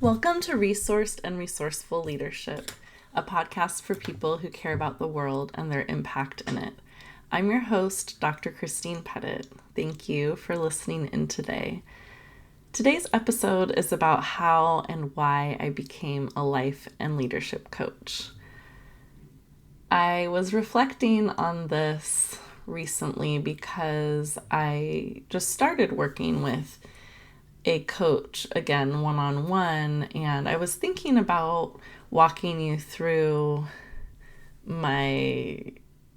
Welcome to Resourced and Resourceful Leadership, a podcast for people who care about the world and their impact in it. I'm your host, Dr. Christine Pettit. Thank you for listening in today. Today's episode is about how and why I became a life and leadership coach. I was reflecting on this recently because I just started working with a coach again, one-on-one, and I was thinking about walking you through my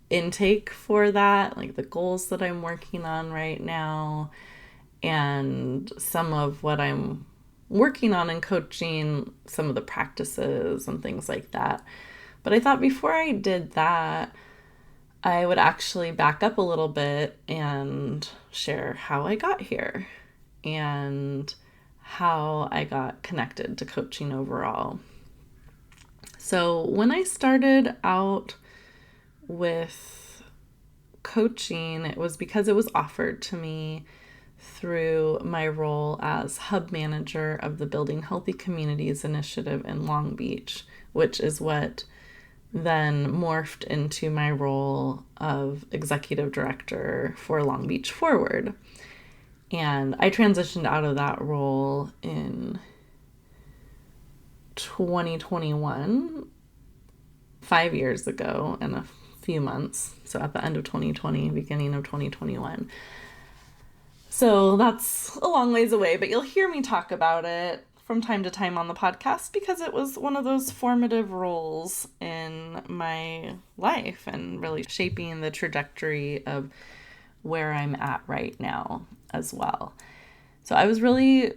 intake for that, like the goals that I'm working on right now, and some of what I'm working on in coaching, some of the practices and things like that. But I thought before I did that, I would actually back up a little bit and share how I got here and how I got connected to coaching overall. So when I started out with coaching, it was because it was offered to me through my role as hub manager of the Building Healthy Communities initiative in Long Beach, which is what then morphed into my role of executive director for Long Beach Forward. And I transitioned out of that role in 2021, 5 years ago and a few months. So at the end of 2020, beginning of 2021. So that's a long ways away, but you'll hear me talk about it from time to time on the podcast because it was one of those formative roles in my life and really shaping the trajectory of where I'm at right now as well. So I was really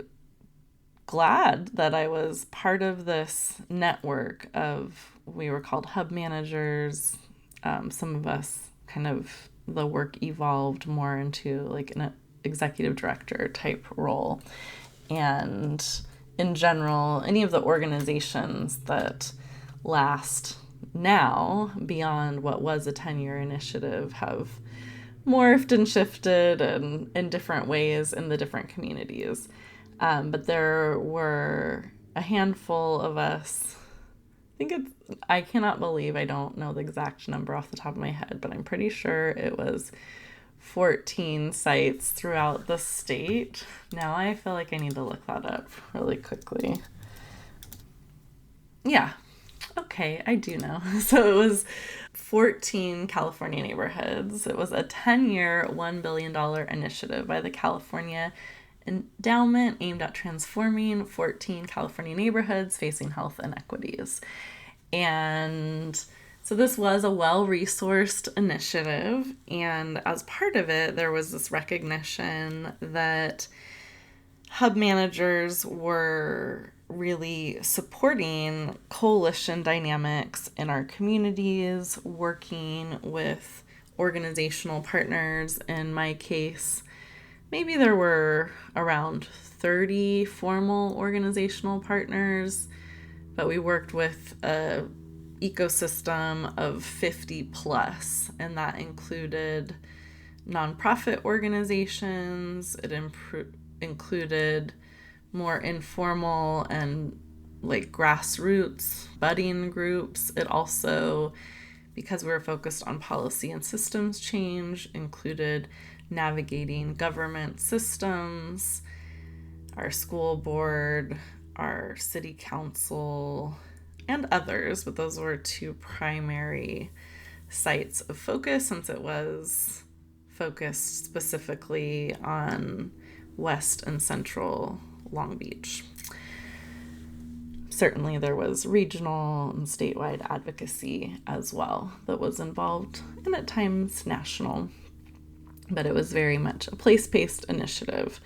glad that I was part of this network of, we were called hub managers. Some of us the work evolved more into like an executive director type role. And in general, any of the organizations that last now beyond what was a 10-year initiative have morphed and shifted and in different ways in the different communities. But there were a handful of us. I cannot believe I don't know the exact number off the top of my head, but I'm pretty sure it was 14 sites throughout the state. Now I feel like I need to look that up really quickly. Yeah. Okay, I do know. So it was 14 California neighborhoods. It was a 10-year, $1 billion initiative by the California Endowment aimed at transforming 14 California neighborhoods facing health inequities. And so this was a well-resourced initiative. And as part of it, there was this recognition that hub managers were really supporting coalition dynamics in our communities, working with organizational partners. In my case, maybe there were around 30 formal organizational partners, but we worked with a ecosystem of 50 plus, and that included nonprofit organizations. It included more informal and like grassroots budding groups. It also, because we were focused on policy and systems change, included navigating government systems, our school board, our city council, and others, but those were two primary sites of focus since it was focused specifically on West and Central Long Beach. Certainly there was regional and statewide advocacy as well that was involved, and at times national, but it was very much a place-based initiative.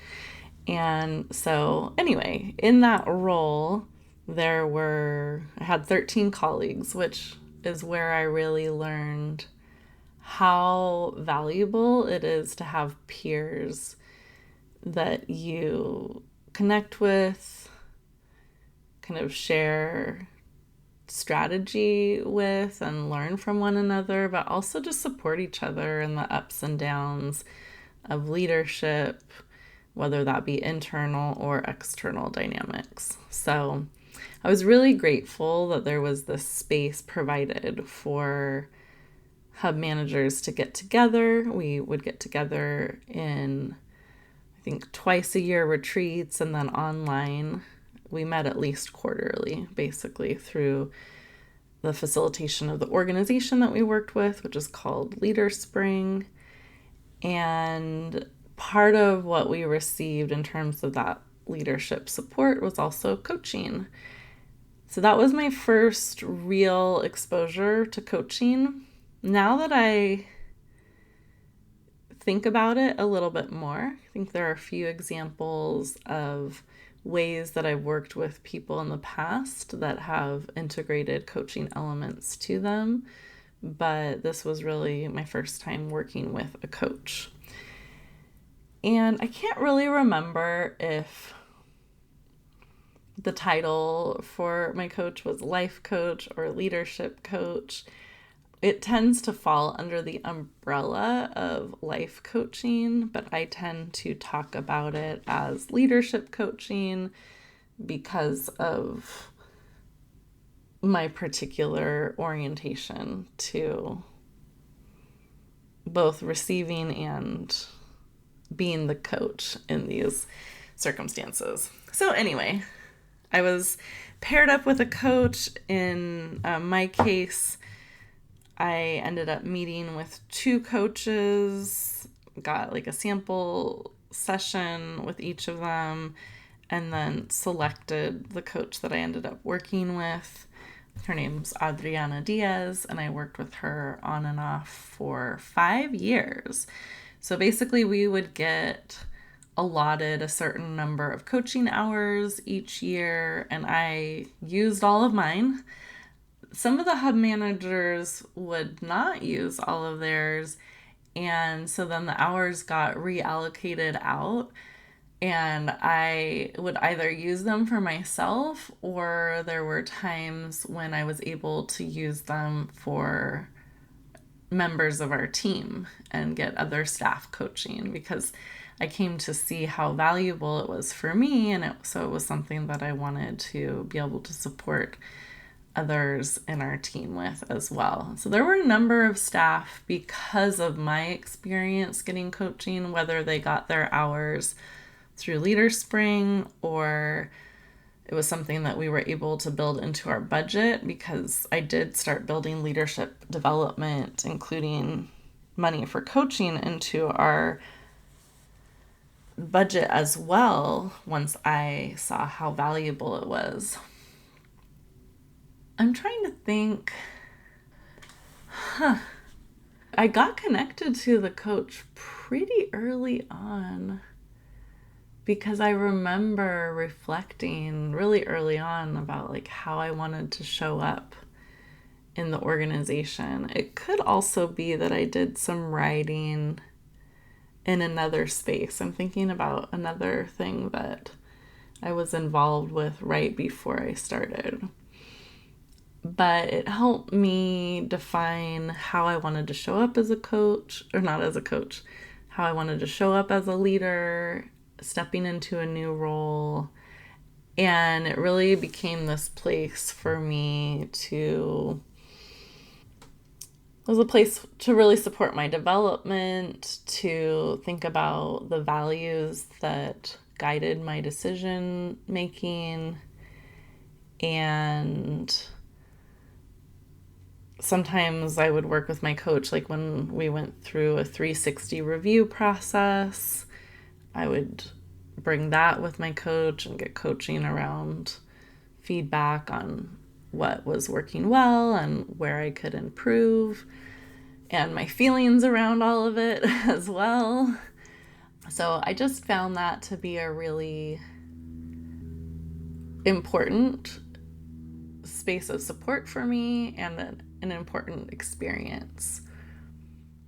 And so anyway, in that role, I had 13 colleagues, which is where I really learned how valuable it is to have peers that you connect with, kind of share strategy with and learn from one another, but also just support each other in the ups and downs of leadership, whether that be internal or external dynamics. So I was really grateful that there was this space provided for hub managers to get together. We would get together in, I think, twice a year retreats, and then online. We met at least quarterly, basically, through the facilitation of the organization that we worked with, which is called Leader Spring. And part of what we received in terms of that leadership support was also coaching. So that was my first real exposure to coaching. Now that I think about it a little bit more, I think there are a few examples of ways that I've worked with people in the past that have integrated coaching elements to them, but this was really my first time working with a coach. And I can't really remember if the title for my coach was life coach or leadership coach. It tends to fall under the umbrella of life coaching, but I tend to talk about it as leadership coaching because of my particular orientation to both receiving and being the coach in these circumstances. So anyway, I was paired up with a coach. In my case, I ended up meeting with 2 coaches, got like a sample session with each of them, and then selected the coach that I ended up working with. Her name's Adriana Diaz, and I worked with her on and off for 5 years. So basically, we would get allotted a certain number of coaching hours each year, and I used all of mine. Some of the hub managers would not use all of theirs, and so then the hours got reallocated out, and I would either use them for myself, or there were times when I was able to use them for members of our team and get other staff coaching, because I came to see how valuable it was for me, and so it was something that I wanted to be able to support others in our team with as well. So there were a number of staff, because of my experience getting coaching, whether they got their hours through Leader Spring or it was something that we were able to build into our budget, because I did start building leadership development, including money for coaching, into our budget as well once I saw how valuable it was. I'm trying to think. I got connected to the coach pretty early on, because I remember reflecting really early on about like how I wanted to show up in the organization. It could also be that I did some writing in another space. I'm thinking about another thing that I was involved with right before I started. But it helped me define how I wanted to show up as a coach, or not as a coach, how I wanted to show up as a leader, stepping into a new role. And it really became this place for me it was a place to really support my development, to think about the values that guided my decision making, and sometimes I would work with my coach, like when we went through a 360 review process, I would bring that with my coach and get coaching around feedback on what was working well and where I could improve, and my feelings around all of it as well. So I just found that to be a really important space of support for me and an important experience.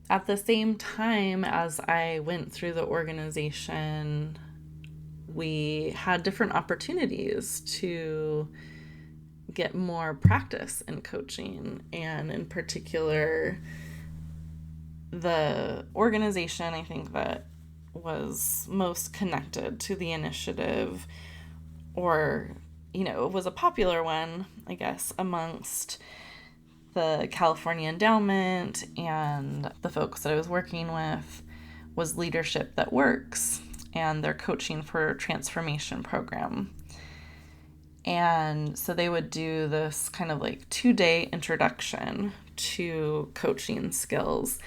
At the same time as I went through the organization, we had different opportunities to get more practice in coaching, and in particular, the organization, I think that was most connected to the initiative, or, it was a popular one, I guess, amongst the California Endowment and the folks that I was working with, was Leadership That Works and their Coaching for Transformation program. And so they would do this kind of like 2-day introduction to coaching skills.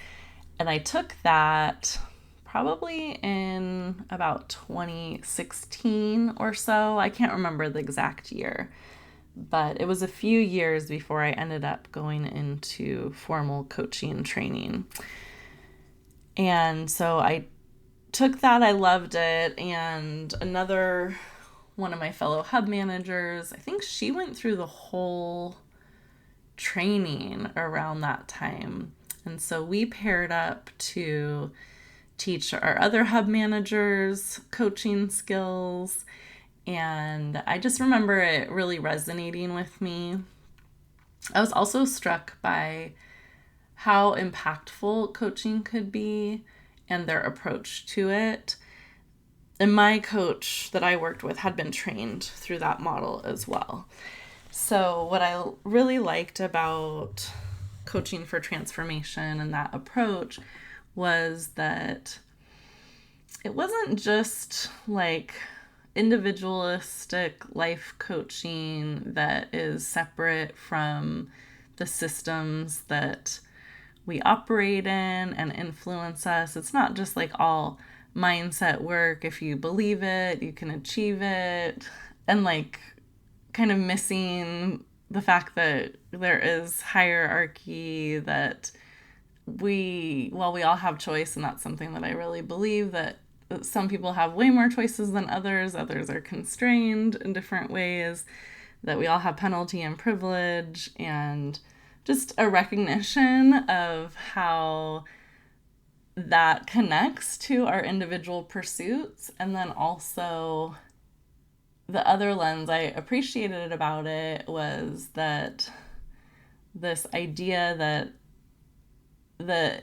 And I took that probably in about 2016 or so. I can't remember the exact year, but it was a few years before I ended up going into formal coaching training. And so I took that, I loved it, and another one of my fellow hub managers, I think she went through the whole training around that time. And so we paired up to teach our other hub managers coaching skills. And I just remember it really resonating with me. I was also struck by how impactful coaching could be and their approach to it. And my coach that I worked with had been trained through that model as well. So what I really liked about coaching for transformation and that approach was that it wasn't just like individualistic life coaching that is separate from the systems that we operate in and influence us. It's not just like all mindset work. If you believe it, you can achieve it. And like kind of missing the fact that there is hierarchy, that while we all have choice, and that's something that I really believe, that some people have way more choices than others are constrained in different ways, that we all have penalty and privilege, and just a recognition of how that connects to our individual pursuits. And then also the other lens I appreciated about it was that this idea that the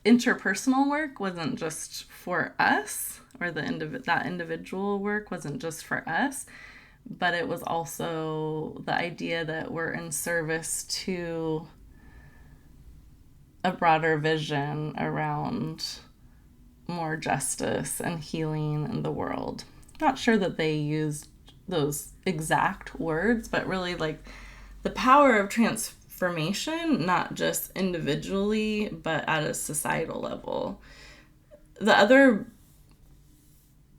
interpersonal work wasn't just for us, or that individual work wasn't just for us, but it was also the idea that we're in service to a broader vision around more justice and healing in the world. Not sure that they used those exact words, but really like the power of transformation, not just individually, but at a societal level. The other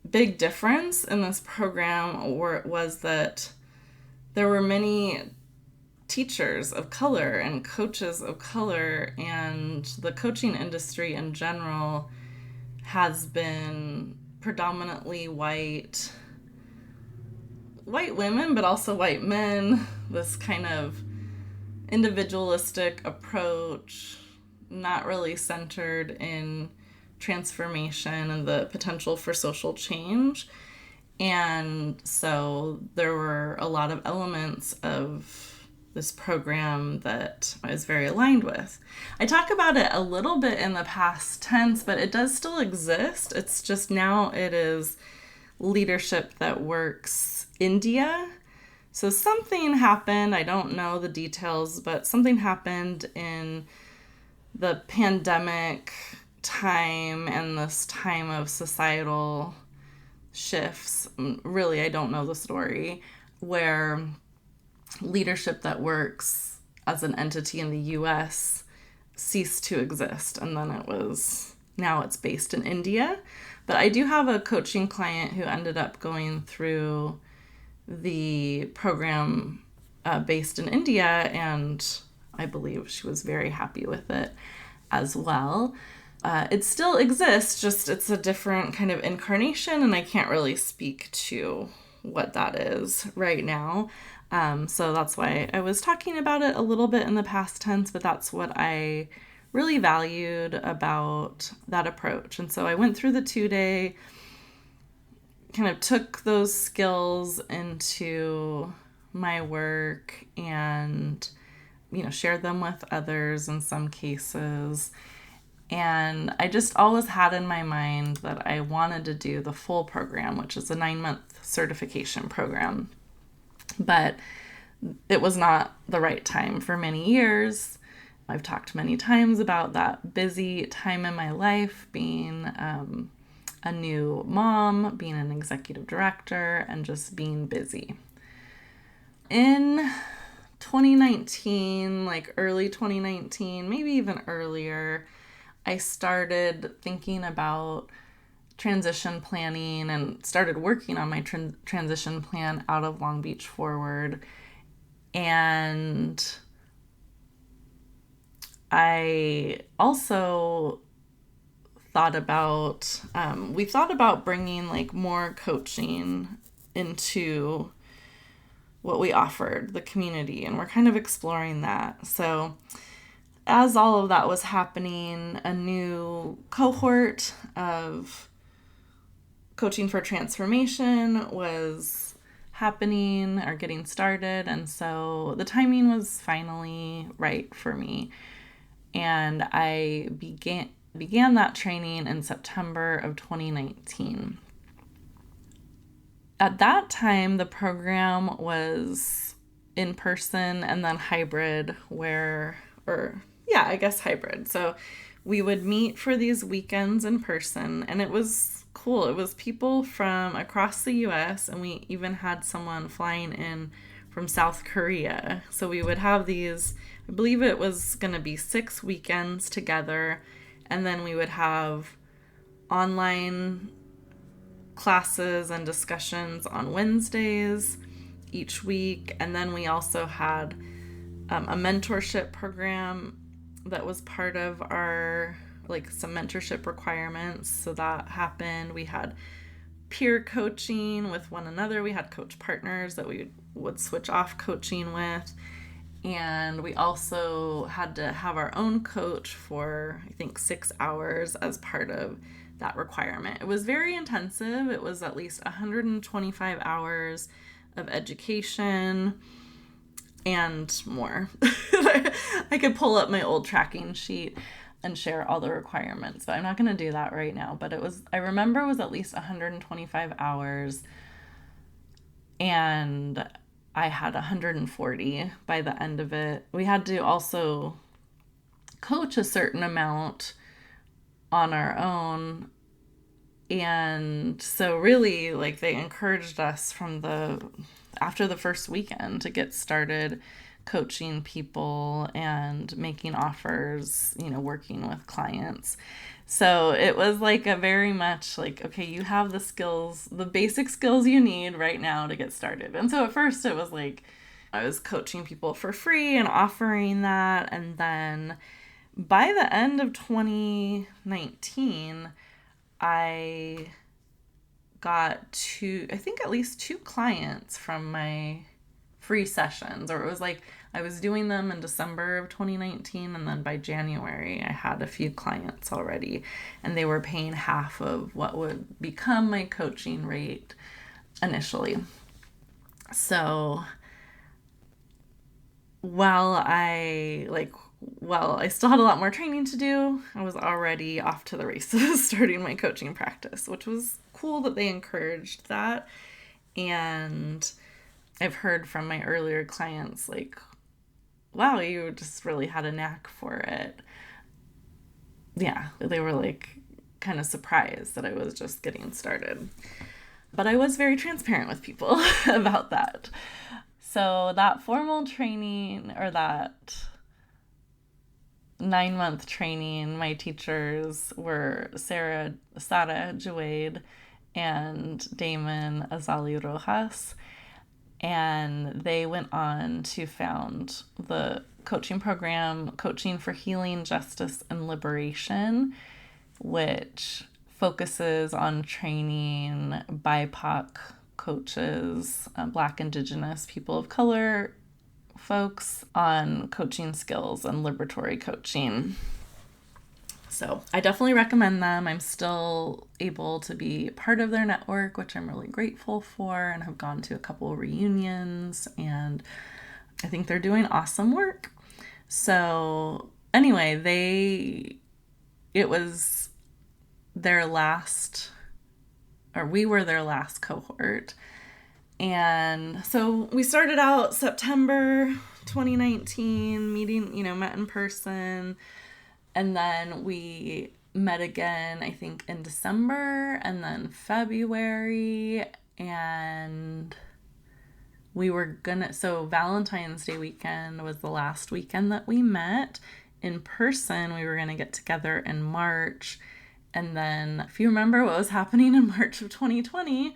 big difference in this program was that there were many teachers of color and coaches of color, and the coaching industry in general has been predominantly white women, but also white men. This kind of individualistic approach, not really centered in transformation and the potential for social change. And so there were a lot of elements of this program that I was very aligned with. I talk about it a little bit in the past tense, but it does still exist. It's just now it is Leadership That Works India. So something happened, I don't know the details, but something happened in the pandemic time and this time of societal shifts. Really, I don't know the story, where Leadership That Works as an entity in the US ceased to exist, and then now it's based in India. But I do have a coaching client who ended up going through the program based in India, and I believe she was very happy with it as well. It still exists, just it's a different kind of incarnation, and I can't really speak to what that is right now. So that's why I was talking about it a little bit in the past tense, but that's what I really valued about that approach. And so I went through the 2-day, kind of took those skills into my work and, shared them with others in some cases. And I just always had in my mind that I wanted to do the full program, which is a 9-month certification program. But it was not the right time for many years. I've talked many times about that busy time in my life, being a new mom, being an executive director, and just being busy. In 2019, like early 2019, maybe even earlier, I started thinking about transition planning and started working on my transition plan out of Long Beach forward. And I also thought about, we thought about bringing like more coaching into what we offered the community, and we're kind of exploring that. So as all of that was happening, a new cohort of coaching for transformation was happening or getting started, and so the timing was finally right for me. And I began that training in September of 2019. At that time, the program was in person and then hybrid, hybrid. So we would meet for these weekends in person, and it was cool. It was people from across the US, and we even had someone flying in from South Korea. So we would have these, I believe it was going to be 6 weekends together, and then we would have online classes and discussions on Wednesdays each week. And then we also had a mentorship program that was part of our, like, some mentorship requirements. So that happened. We had peer coaching with one another. We had coach partners that we would switch off coaching with. And we also had to have our own coach for, I think, 6 hours as part of that requirement. It was very intensive. It was at least 125 hours of education and more. I could pull up my old tracking sheet and share all the requirements, but I'm not going to do that right now. But I remember it was at least 125 hours, and I had 140 by the end of it. We had to also coach a certain amount on our own. And so really, like, they encouraged us after the first weekend to get started coaching people and making offers, working with clients. So it was like a very much like, okay, you have the skills, the basic skills you need right now to get started. And so at first it was like, I was coaching people for free and offering that. And then by the end of 2019, I got at least 2 clients from my free sessions, or it was like I was doing them in December of 2019, and then by January I had a few clients already, and they were paying half of what would become my coaching rate initially. So while I still had a lot more training to do, I was already off to the races starting my coaching practice, which was cool that they encouraged that. And I've heard from my earlier clients, like, wow, you just really had a knack for it. Yeah, they were like kind of surprised that I was just getting started. But I was very transparent with people about that. So that formal training, or that 9-month training, my teachers were Sara Jawade and Damon Azali Rojas. And they went on to found the coaching program, Coaching for Healing, Justice, and Liberation, which focuses on training BIPOC coaches, Black, Indigenous, people of color folks on coaching skills and liberatory coaching. So I definitely recommend them. I'm still able to be part of their network, which I'm really grateful for, and have gone to a couple of reunions, and I think they're doing awesome work. So anyway, it was their last, or we were their last cohort. And so we started out September 2019, met in person. And then we met again, I think, in December and then February. And so Valentine's Day weekend was the last weekend that we met in person. We were going to get together in March. And then, if you remember what was happening in March of 2020,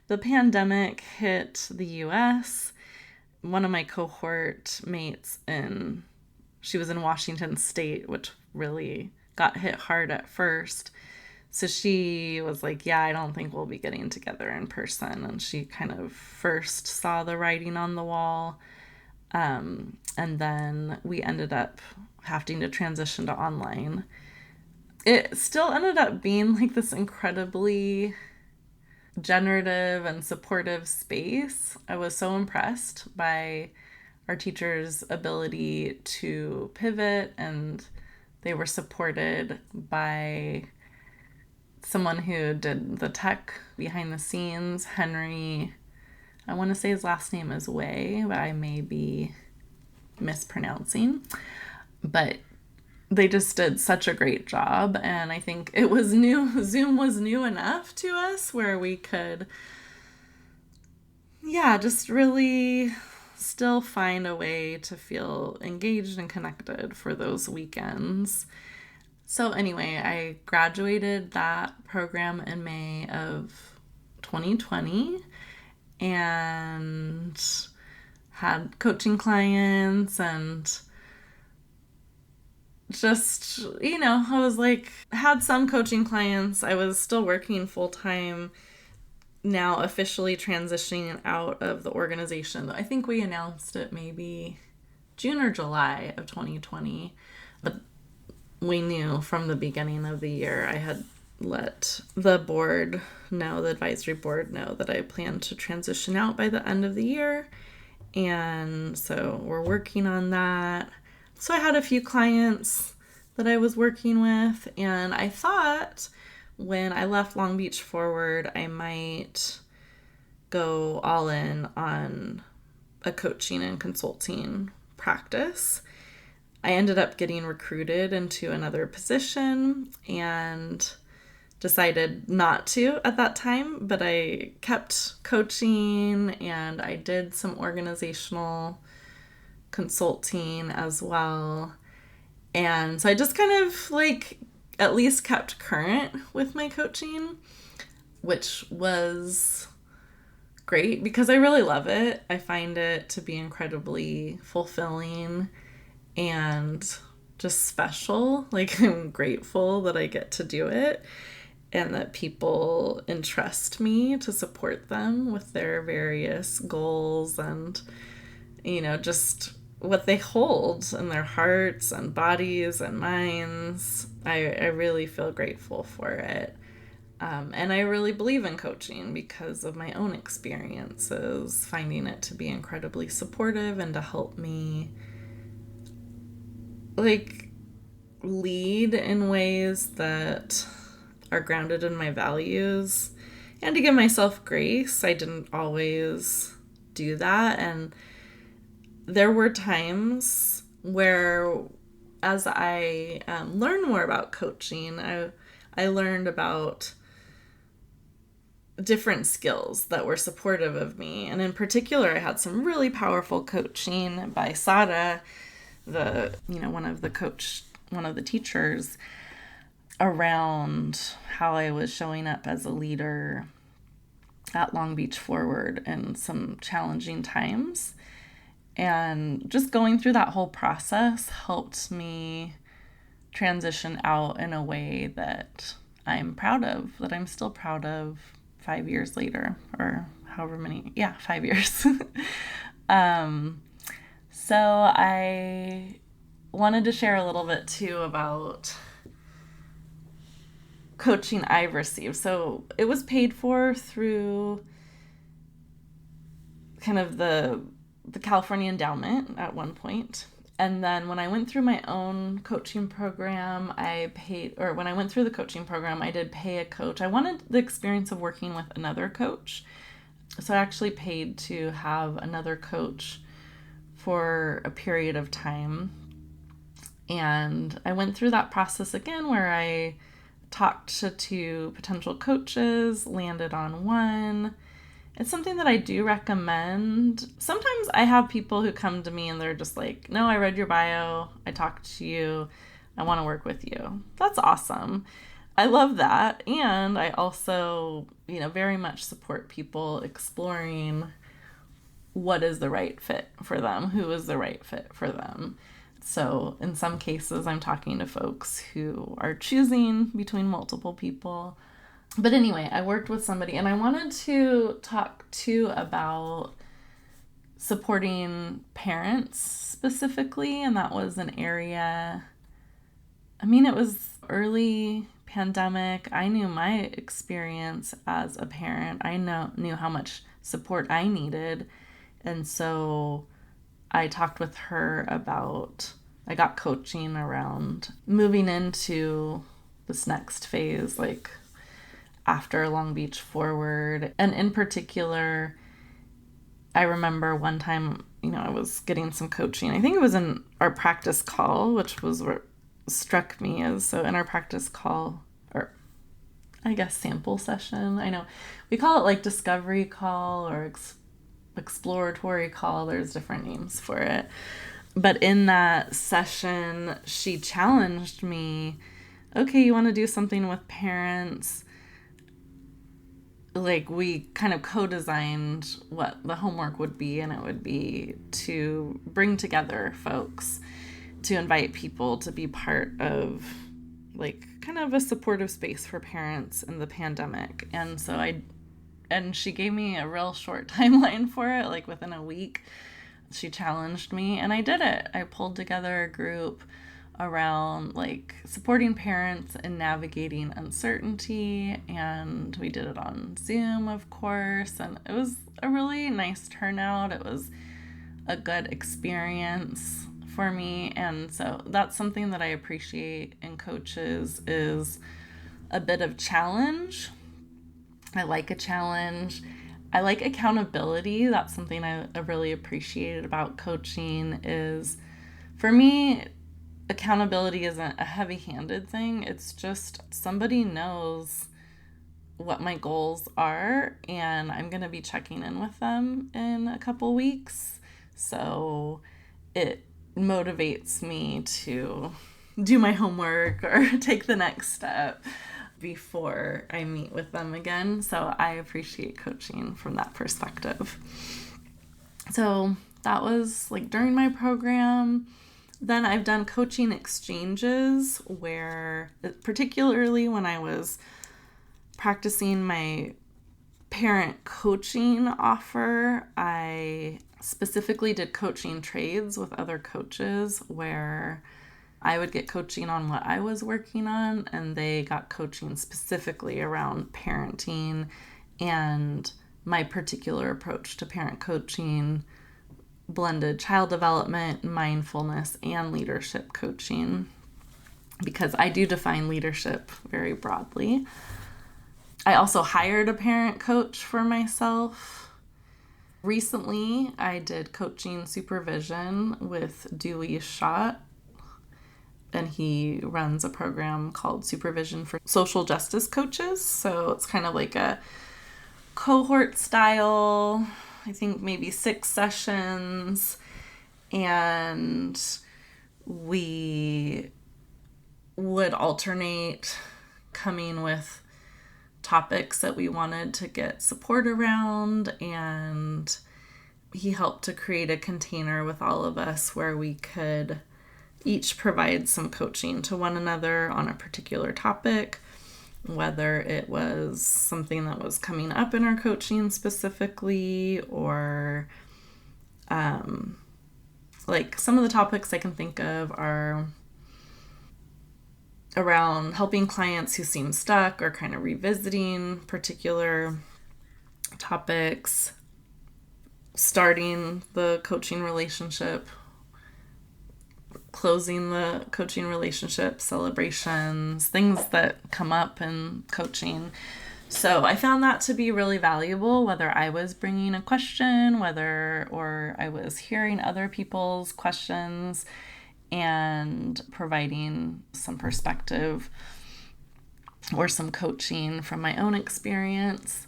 the pandemic hit the US. One of my cohort mates she was in Washington State, which really got hit hard at first. So she was like, yeah, I don't think we'll be getting together in person. And she kind of first saw the writing on the wall. And then we ended up having to transition to online. It still ended up being like this incredibly generative and supportive space. I was so impressed by our teachers' ability to pivot, and they were supported by someone who did the tech behind the scenes, Henry. I want to say his last name is Way, but I may be mispronouncing. But they just did such a great job, and I think it was new. Zoom was new enough to us where we could, just really still find a way to feel engaged and connected for those weekends. So anyway, I graduated that program in May of 2020 and had coaching clients and just, I was like, had some coaching clients. I was still working full time, now officially transitioning out of the organization. I think we announced it maybe June or July of 2020, but we knew from the beginning of the year. I had let the advisory board know that I planned to transition out by the end of the year. And so we're working on that. So I had a few clients that I was working with, and I thought when I left Long Beach Forward, I might go all in on a coaching and consulting practice. I ended up getting recruited into another position and decided not to at that time, but I kept coaching and I did some organizational consulting as well. And so I just kind of at least kept current with my coaching, which was great because I really love it. I find it to be incredibly fulfilling and just special. I'm grateful that I get to do it and that people entrust me to support them with their various goals and, just what they hold in their hearts and bodies and minds. I really feel grateful for it. And I really believe in coaching because of my own experiences, finding it to be incredibly supportive and to help me lead in ways that are grounded in my values and to give myself grace. I didn't always do that. And there were times where, as I learned more about coaching, I learned about different skills that were supportive of me. And in particular, I had some really powerful coaching by Sada, one of the teachers, around how I was showing up as a leader at Long Beach Forward in some challenging times. And just going through that whole process helped me transition out in a way that I'm proud of, that I'm still proud of 5 years later, or however many, 5 years. So I wanted to share a little bit too about coaching I've received. So it was paid for through kind of the California Endowment at one point. And then when I went through my own coaching program, when I went through the coaching program, I did pay a coach. I wanted the experience of working with another coach. So I actually paid to have another coach for a period of time. And I went through that process again where I talked to two potential coaches, landed on one. It's something that I do recommend. Sometimes I have people who come to me and they're just like, no, I read your bio, I talked to you, I want to work with you. That's awesome. I love that. And I also, very much support people exploring what is the right fit for them, who is the right fit for them. So in some cases, I'm talking to folks who are choosing between multiple people. But anyway, I worked with somebody, and I wanted to talk too about supporting parents specifically, and that was an area, it was early pandemic. I knew my experience as a parent. I knew how much support I needed, and so I talked with her about, I got coaching around moving into this next phase, like after Long Beach forward. And in particular, I remember one time, I was getting some coaching. I think it was in our practice call, which was what struck me as, so in our practice call, or I guess sample session, I know we call it like discovery call or exploratory call. There's different names for it. But in that session, she challenged me, okay, you want to do something with parents? Like, we kind of co-designed what the homework would be, and it would be to bring together folks, to invite people to be part of like kind of a supportive space for parents in the pandemic. And so she gave me a real short timeline for it, like within a week. She challenged me and I did it. I pulled together a group around like supporting parents in navigating uncertainty, and we did it on Zoom, of course, and it was a really nice turnout. It was a good experience for me, and so that's something that I appreciate in coaches, is a bit of challenge. I like a challenge. I like accountability. That's something I really appreciated about coaching. Is, for me, accountability isn't a heavy-handed thing. It's just somebody knows what my goals are, and I'm going to be checking in with them in a couple weeks. So it motivates me to do my homework or take the next step before I meet with them again. So I appreciate coaching from that perspective. So that was like during my program. Then I've done coaching exchanges where, particularly when I was practicing my parent coaching offer, I specifically did coaching trades with other coaches where I would get coaching on what I was working on, and they got coaching specifically around parenting and my particular approach to parent coaching, blended child development, mindfulness, and leadership coaching, because I do define leadership very broadly. I also hired a parent coach for myself. Recently, I did coaching supervision with Dewey Schott, and he runs a program called Supervision for Social Justice Coaches. So it's kind of like a cohort style, I think maybe 6 sessions, and we would alternate coming with topics that we wanted to get support around, and he helped to create a container with all of us where we could each provide some coaching to one another on a particular topic, whether it was something that was coming up in our coaching specifically, or like some of the topics I can think of are around helping clients who seem stuck or kind of revisiting particular topics, starting the coaching relationship closing the coaching relationship, celebrations, things that come up in coaching. So I found that to be really valuable, whether I was bringing a question, or I was hearing other people's questions and providing some perspective or some coaching from my own experience.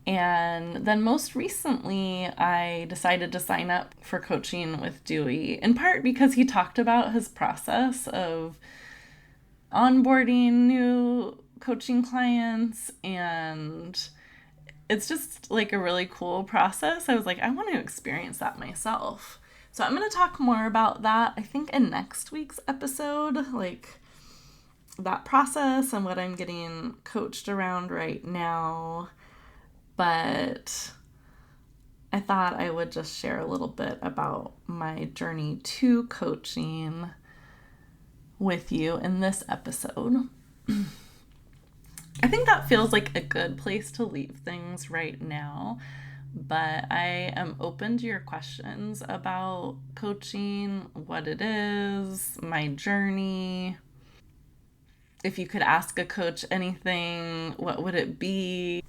And then most recently, I decided to sign up for coaching with Dewey, in part because he talked about his process of onboarding new coaching clients, and it's just like a really cool process. I was like, I want to experience that myself. So I'm going to talk more about that, I think, in next week's episode, like that process and what I'm getting coached around right now. But I thought I would just share a little bit about my journey to coaching with you in this episode. I think that feels like a good place to leave things right now, but I am open to your questions about coaching, what it is, my journey. If you could ask a coach anything, what would it be?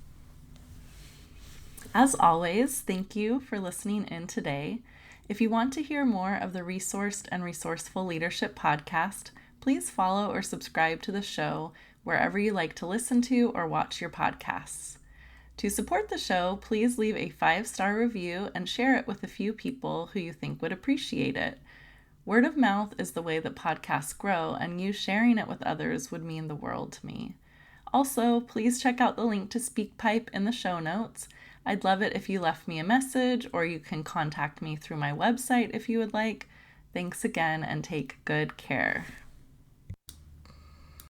As always, thank you for listening in today. If you want to hear more of the Resourced and Resourceful Leadership podcast, please follow or subscribe to the show wherever you like to listen to or watch your podcasts. To support the show, please leave a 5-star review and share it with a few people who you think would appreciate it. Word of mouth is the way that podcasts grow, and you sharing it with others would mean the world to me. Also, please check out the link to SpeakPipe in the show notes. I'd love it if you left me a message, or you can contact me through my website if you would like. Thanks again, and take good care.